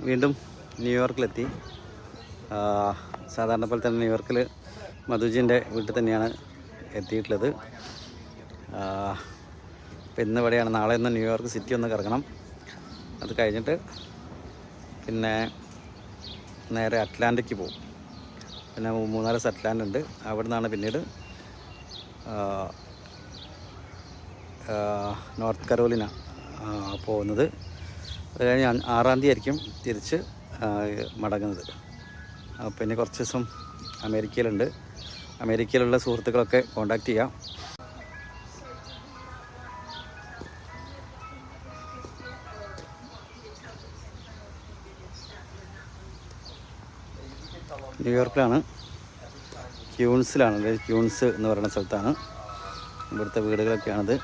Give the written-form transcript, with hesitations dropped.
വീണ്ടും ന്യൂയോർക്കിലെത്തി. സാധാരണ പോലെ തന്നെ ന്യൂയോർക്കിൽ മധുജിൻ്റെ വീട്ടിൽ തന്നെയാണ് എത്തിയിട്ടുള്ളത്. ഇപ്പം ഇന്ന് ഇവിടെയാണ്. നാളെ ഇന്ന് ന്യൂയോർക്ക് സിറ്റി ഒന്ന് കറങ്ങണം. അത് കഴിഞ്ഞിട്ട് പിന്നെ നേരെ അറ്റ്ലാന്റയ്ക്ക് പോകും. പിന്നെ 3 ദിവസം അറ്റ്ലാന്റ് ഉണ്ട്. അവിടെ നിന്നാണ് പിന്നീട് നോർത്ത് കരോലിന പോകുന്നത്. അത് കഴിഞ്ഞ് 6-ാം തീയതി ആയിരിക്കും തിരിച്ച് മടങ്ങുന്നത്. പിന്നെ കുറച്ച് ദിവസം അമേരിക്കയിലുണ്ട്. അമേരിക്കയിലുള്ള സുഹൃത്തുക്കളൊക്കെ കോണ്ടാക്ട് ചെയ്യാം. ന്യൂയോർക്കിലാണ്, ക്യൂൻസിലാണ്. ക്യൂൻസ് എന്ന് പറയുന്ന സ്ഥലത്താണ്. ഇവിടുത്തെ വീടുകളൊക്കെയാണിത്.